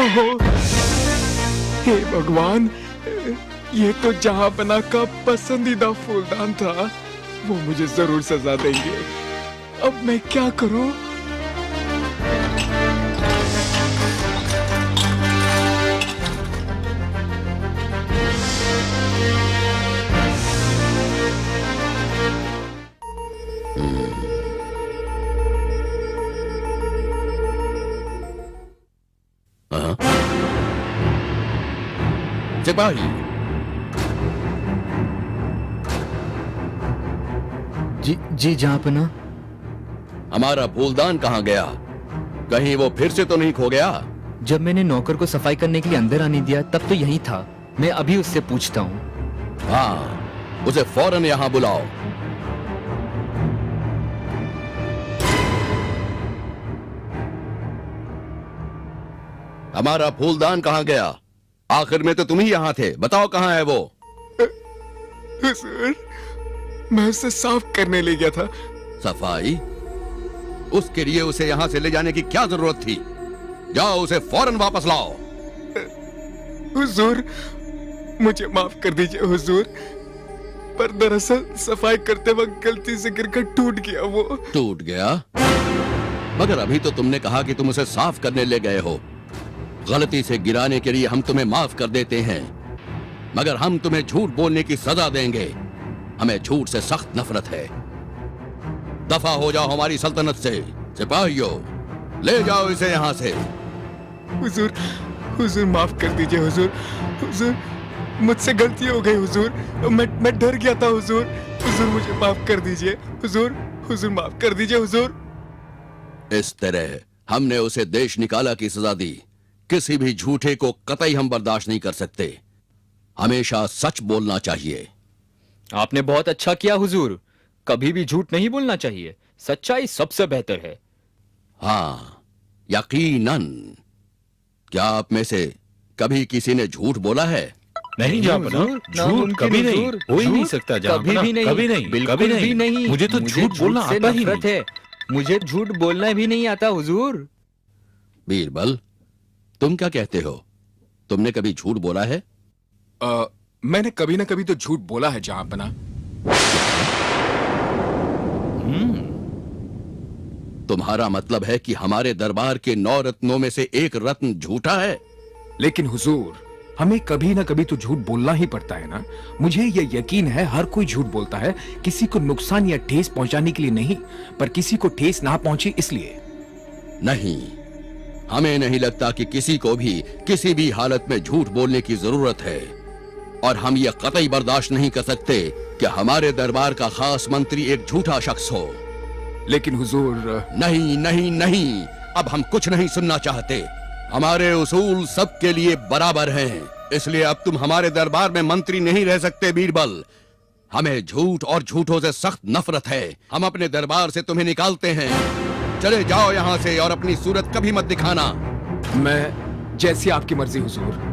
ओहो, हे भगवान, ये तो जहांपना का पसंदीदा फूलदान था। वो मुझे जरूर सजा देंगे। अब मैं क्या करूं? सिपाही, जी जहांपना। हमारा फूलदान कहाँ गया? कहीं वो फिर से तो नहीं खो गया? जब मैंने नौकर को सफाई करने के लिए अंदर आने दिया तब तो यहीं था। मैं अभी उससे पूछता हूँ। हाँ, उसे फौरन यहाँ बुलाओ। हमारा फूलदान कहाँ गया? आखिर में तो तुम ही यहाँ थे। बताओ कहाँ है वो? हुजूर, मैं उसे साफ करने ले गया था। सफाई? उसके लिए उसे यहाँ से ले जाने की क्या जरूरत थी? जाओ, उसे फौरन वापस लाओ। हुजूर, मुझे माफ कर दीजिए हुजूर, पर दरअसल सफाई करते वक्त गलती से गिरकर टूट गया वो। टूट गया? मगर अभी तो तुमने कहा कि तुम उसे साफ करने ले गए हो। गलती से गिराने के लिए हम तुम्हें माफ कर देते हैं, मगर हम तुम्हें झूठ बोलने की सजा देंगे। हमें झूठ से सख्त नफरत है। दफा हो जाओ हमारी सल्तनत से। सिपाहियों, ले जाओ इसे यहाँ से। हुजूर, हुजूर माफ कर दीजिए हुजूर। हुजूर, मुझसे गलती हो गई हुजूर। मैं डर गया था हुजूर। हुजूर, मुझे माफ कर दीजिए हुजूर। हुजूर, माफ कर दीजिए हुजूर। इस तरह हमने उसे देश निकाला की सजा दी। किसी भी झूठे को कतई हम बर्दाश्त नहीं कर सकते। हमेशा सच बोलना चाहिए। आपने बहुत अच्छा किया हुजूर। कभी भी झूठ नहीं बोलना चाहिए। सच्चाई सबसे बेहतर है। हाँ, यकीनन। क्या आप में से कभी किसी ने झूठ बोला है? नहीं जहांपना, झूठ कभी नहीं, हो ही नहीं सकता कभी भी नहीं, कभी नहीं, बिल्कुल कभी भी नहीं। मुझे तो झूठ बोलना आता ही नहीं है। मुझे झूठ बोलना भी नहीं आता हुजूर। बीरबल, तुम क्या कहते हो? तुमने कभी झूठ बोला है? मैंने कभी ना कभी तो झूठ बोला है जहांपना। तुम्हारा मतलब है कि हमारे दरबार के 9 रत्नों में से एक रत्न झूठा है? लेकिन हुजूर, हमें कभी ना कभी तो झूठ बोलना ही पड़ता है ना। मुझे यह यकीन है हर कोई झूठ बोलता है, किसी को नुकसान या ठेस पहुंचाने के लिए नहीं, पर किसी को ठेस ना पहुंचे इसलिए। नहीं, हमें नहीं लगता कि किसी को भी किसी भी हालत में झूठ बोलने की जरूरत है। और हम ये कतई बर्दाश्त नहीं कर सकते कि हमारे दरबार का खास मंत्री एक झूठा शख्स हो। लेकिन हुजूर, नहीं नहीं नहीं, अब हम कुछ नहीं सुनना चाहते। हमारे उसूल सबके लिए बराबर हैं, इसलिए अब तुम हमारे दरबार में मंत्री नहीं रह सकते बीरबल। हमें झूठ और झूठों से सख्त नफरत है। हम अपने दरबार से तुम्हें निकालते हैं। चले जाओ यहाँ से और अपनी सूरत कभी मत दिखाना। मैं जैसी आपकी मर्जी हुजूर।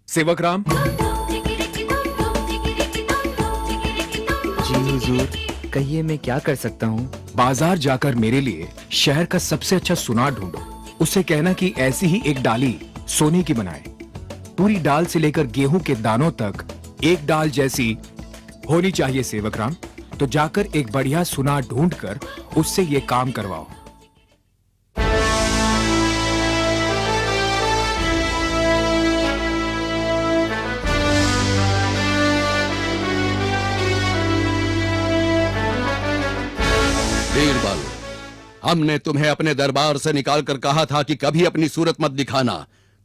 सेवक राम। जी हुजूर, कहिए मैं क्या कर सकता हूँ? बाजार जाकर मेरे लिए शहर का सबसे अच्छा सुनार ढूंढो। उसे कहना कि ऐसी ही एक डाली सोने की बनाए। पूरी डाल से लेकर गेहूं के दानों तक एक डाल जैसी होनी चाहिए सेवक राम। तो जाकर एक बढ़िया सुनार ढूंढकर उससे ये काम करवाओ। बीरबल, हमने तुम्हें अपने दरबार से निकालकर कहा था कि कभी अपनी सूरत मत दिखाना।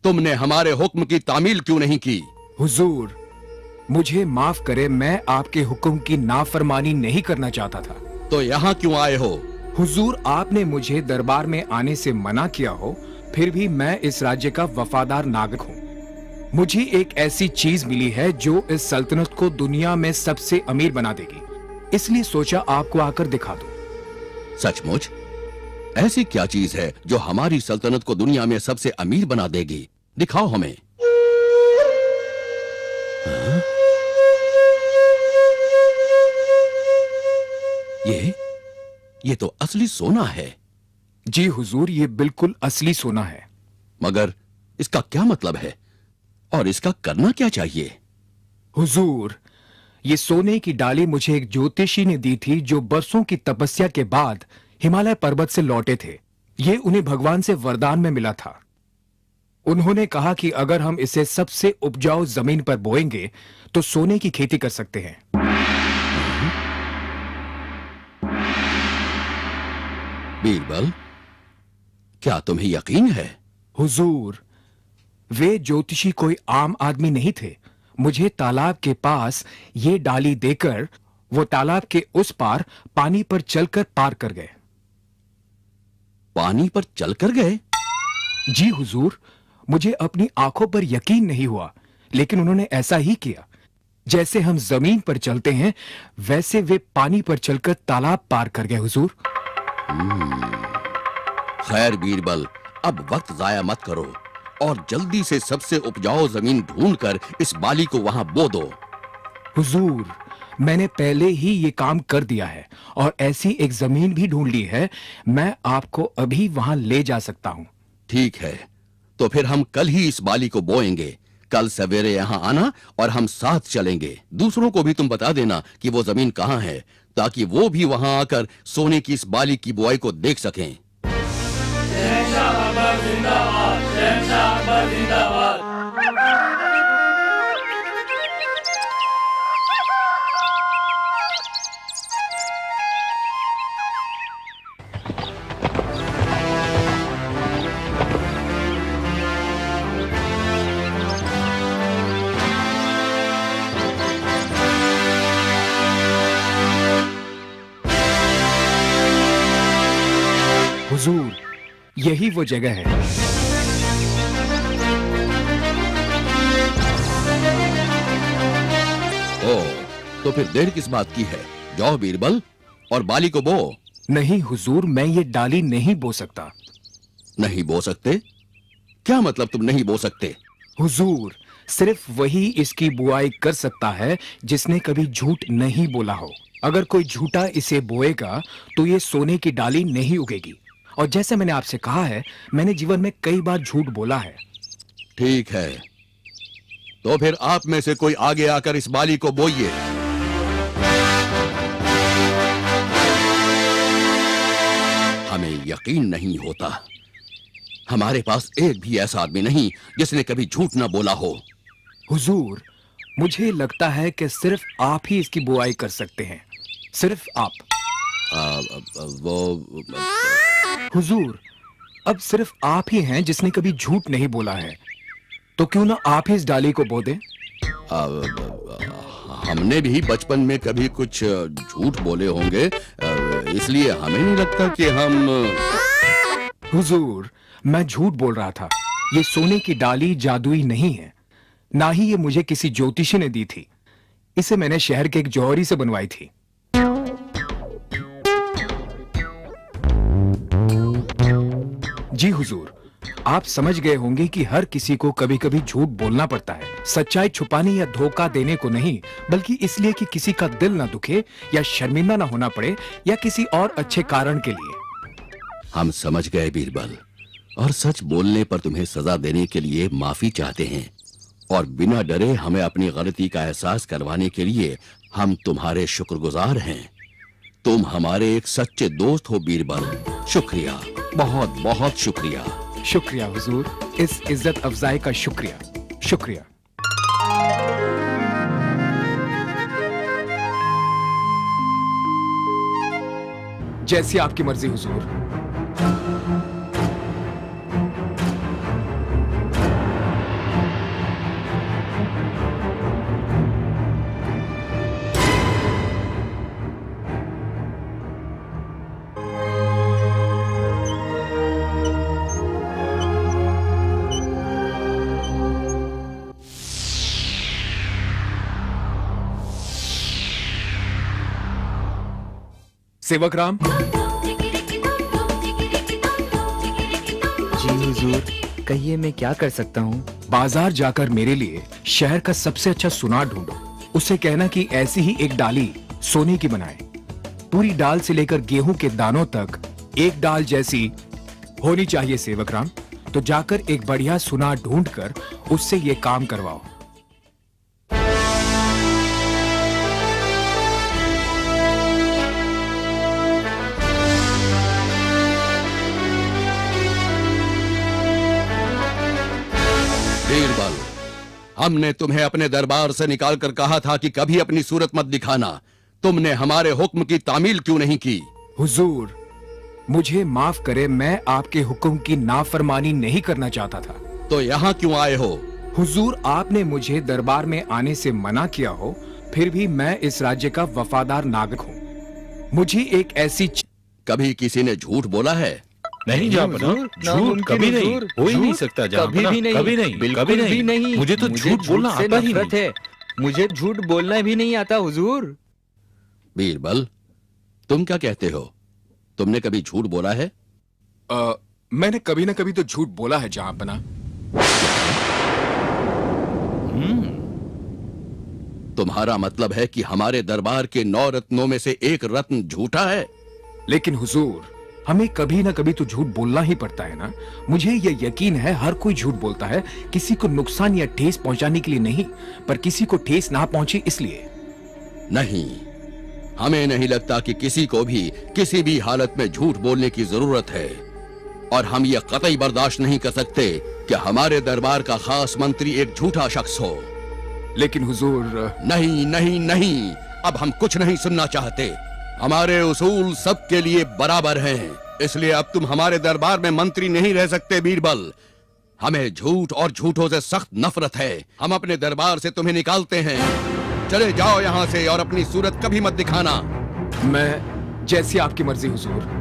तुमने हमारे हुक्म की तामील क्यों नहीं की? हुजूर, मुझे माफ करे, मैं आपके हुक्म की नाफरमानी नहीं करना चाहता था। तो यहाँ क्यों आए हो? हुजूर, आपने मुझे दरबार में आने से मना किया हो, फिर भी मैं इस राज्य का वफादार नागरिक हूँ। मुझे एक ऐसी चीज मिली है जो इस सल्तनत को दुनिया में सबसे अमीर बना देगी, इसलिए सोचा आपको आकर दिखा दूं। सचमुच? ऐसी क्या चीज है जो हमारी सल्तनत को दुनिया में सबसे अमीर बना देगी? दिखाओ हमें। हाँ? ये तो असली सोना है। जी हुजूर, ये बिल्कुल असली सोना है। मगर इसका क्या मतलब है और इसका करना क्या चाहिए? हुजूर, ये सोने की डाली मुझे एक ज्योतिषी ने दी थी जो बरसों की तपस्या के बाद हिमालय पर्वत से लौटे थे। ये उन्हें भगवान से वरदान में मिला था। उन्होंने कहा कि अगर हम इसे सबसे उपजाऊ जमीन पर बोएंगे तो सोने की खेती कर सकते हैं। बीरबल, क्या तुम्हें यकीन है? हुजूर, वे ज्योतिषी कोई आम आदमी नहीं थे। मुझे तालाब के पास ये डाली देकर वो तालाब के उस पार पानी पर चलकर पार कर गए। पानी पर चलकर गए? जी हुजूर, मुझे अपनी आंखों पर यकीन नहीं हुआ, लेकिन उन्होंने ऐसा ही किया। जैसे हम जमीन पर चलते हैं, वैसे वे पानी पर चलकर तालाब पार कर गए हुजूर। खैर बीरबल, अब वक्त जाया मत करो और जल्दी से सबसे उपजाऊ जमीन ढूंढकर इस बाली को वहां बो दो। हुजूर, मैंने पहले ही ये काम कर दिया है और ऐसी एक जमीन भी ढूंढ ली है। मैं आपको अभी वहां ले जा सकता हूं। ठीक है, तो फिर हम कल ही इस बाली को बोएंगे। कल सवेरे यहाँ आना और हम साथ चलेंगे। दूसरों को भी तुम बता देना कि वो जमीन कहाँ है, ताकि वो भी वहां आकर सोने की इस बाली की बुआई को देख सकें। हुजूर, यही वो जगह है। ओ, तो फिर देर किस बात की है? जाओ बीरबल और बाली को बो। नहीं हुजूर, मैं ये डाली नहीं बो सकता। नहीं बो सकते? क्या मतलब तुम नहीं बो सकते? हुजूर, सिर्फ वही इसकी बुआई कर सकता है जिसने कभी झूठ नहीं बोला हो। अगर कोई झूठा इसे बोएगा तो ये सोने की डाली नहीं उगेगी। और जैसे मैंने आपसे कहा है, मैंने जीवन में कई बार झूठ बोला है। ठीक है, तो फिर आप में से कोई आगे आकर इस बाली को बोइए। हमें यकीन नहीं होता। हमारे पास एक भी ऐसा आदमी नहीं जिसने कभी झूठ ना बोला हो। हुजूर, मुझे लगता है कि सिर्फ आप ही इसकी बुआई कर सकते हैं। सिर्फ आप। वो हुजूर, अब सिर्फ आप ही हैं जिसने कभी झूठ नहीं बोला है, तो क्यों ना आप ही इस डाली को बो दें? हमने भी बचपन में कभी कुछ झूठ बोले होंगे, इसलिए हमें नहीं लगता कि हम। हुजूर, मैं झूठ बोल रहा था। ये सोने की डाली जादुई नहीं है, ना ही ये मुझे किसी ज्योतिषी ने दी थी। इसे मैंने शहर के एक जौहरी से बनवाई थी। जी हुजूर, आप समझ गए होंगे कि हर किसी को कभी कभी झूठ बोलना पड़ता है। सच्चाई छुपाने या धोखा देने को नहीं, बल्कि इसलिए कि किसी का दिल ना दुखे या शर्मिंदा ना होना पड़े या किसी और अच्छे कारण के लिए। हम समझ गए बीरबल, और सच बोलने पर तुम्हें सजा देने के लिए माफी चाहते हैं, और बिना डरे हमें अपनी गलती का एहसास करवाने के लिए हम तुम्हारे शुक्रगुजार हैं। तुम हमारे एक सच्चे दोस्त हो बीरबल। शुक्रिया, बहुत बहुत शुक्रिया। शुक्रिया हुजूर, इस इज्जत अफजाई का शुक्रिया। शुक्रिया। जैसी आपकी मर्जी हुजूर। सेवक राम। जी हुजूर, कहिए मैं क्या कर सकता हूँ? बाजार जाकर मेरे लिए शहर का सबसे अच्छा सुनार ढूंढो। उससे कहना कि ऐसी ही एक डाली सोने की बनाए। पूरी डाल से लेकर गेहूं के दानों तक एक डाल जैसी होनी चाहिए सेवक राम। तो जाकर एक बढ़िया सुनार ढूंढकर उससे ये काम करवाओ। बीरबल, हमने तुम्हें अपने दरबार से निकालकर कहा था कि कभी अपनी सूरत मत दिखाना। तुमने हमारे हुक्म की तामील क्यों नहीं की? हुजूर, मुझे माफ करे, मैं आपके हुक्म की नाफरमानी नहीं करना चाहता था। तो यहाँ क्यों आए हो? हुजूर, आपने मुझे दरबार में आने से मना किया हो, फिर भी मैं इस राज्य का वफादार नागरिक हूँ। मुझे एक ऐसी कभी किसी ने झूठ बोला है? नहीं जापना, झूठ कभी नहीं, हो ही नहीं सकता कभी जापना, भी नहीं, कभी नहीं, बिल्कुल कभी भी नहीं। मुझे तो झूठ बोलना से आता ही नफरत नहीं। है। मुझे झूठ बोलना भी नहीं आता हुजूर। बीरबल, तुम क्या कहते हो? तुमने कभी झूठ बोला है? मैंने कभी ना कभी तो झूठ बोला है जहांपना। तुम्हारा मतलब है कि हमारे दरबार के 9 रत्नों में से एक रत्न झूठा है? लेकिन हुजूर, हमें कभी ना कभी तो झूठ बोलना ही पड़ता है ना। मुझे यह यकीन है हर कोई झूठ बोलता है, किसी को नुकसान या ठेस पहुंचाने के लिए नहीं, पर किसी को ठेस ना पहुंचे इसलिए। नहीं, हमें नहीं लगता कि किसी को भी किसी भी हालत में झूठ बोलने की जरूरत है। और हम ये कतई बर्दाश्त नहीं कर सकते कि हमारे दरबार का खास मंत्री एक झूठा शख्स हो। लेकिन हुजूर, नहीं नहीं नहीं, अब हम कुछ नहीं सुनना चाहते। हमारे उसूल सबके लिए बराबर हैं, इसलिए अब तुम हमारे दरबार में मंत्री नहीं रह सकते बीरबल। हमें झूठ और झूठों से सख्त नफरत है। हम अपने दरबार से तुम्हें निकालते हैं। चले जाओ यहाँ से और अपनी सूरत कभी मत दिखाना। मैं जैसी आपकी मर्जी हुजूर।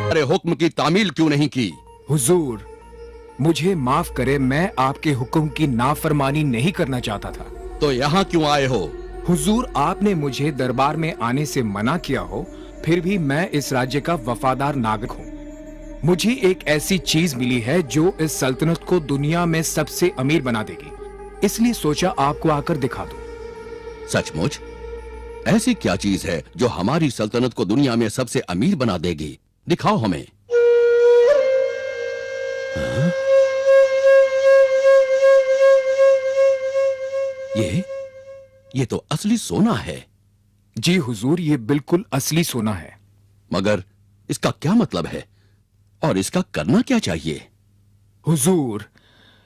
अरे हुक्म की तामील क्यों नहीं की? हुजूर, मुझे माफ करे, मैं आपके हुक्म की नाफरमानी नहीं करना चाहता था। तो यहाँ क्यों आए हो? हुजूर, आपने मुझे दरबार में आने से मना किया हो, फिर भी मैं इस राज्य का वफादार नागरिक हूँ। मुझे एक ऐसी चीज मिली है जो इस सल्तनत को दुनिया में सबसे अमीर बना देगी, इसलिए सोचा आपको आकर दिखा दूं। सचमुच? ऐसी क्या चीज है जो हमारी सल्तनत को दुनिया में सबसे अमीर बना देगी? दिखाओ हमें। हाँ? ये तो असली सोना है। जी हुजूर, ये बिल्कुल असली सोना है। मगर इसका क्या मतलब है और इसका करना क्या चाहिए? हुजूर,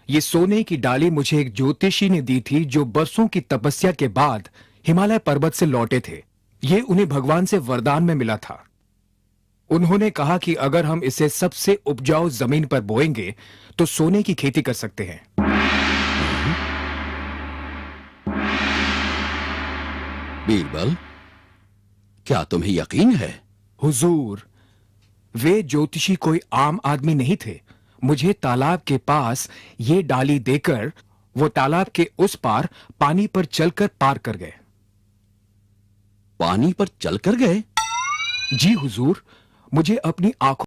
ये सोने की डाली मुझे एक ज्योतिषी ने दी थी जो बरसों की तपस्या के बाद हिमालय पर्वत से लौटे थे। ये उन्हें भगवान से वरदान में मिला था। उन्होंने कहा कि अगर हम इसे सबसे उपजाऊ जमीन पर बोएंगे तो सोने की खेती कर सकते हैं। बीरबल, क्या तुम्हें यकीन है? हुजूर, वे ज्योतिषी कोई आम आदमी नहीं थे। मुझे तालाब के पास ये डाली देकर वो तालाब के उस पार पानी पर चलकर पार कर गए। पानी पर चलकर गए? जी हुजूर, मुझे अपनी आंखों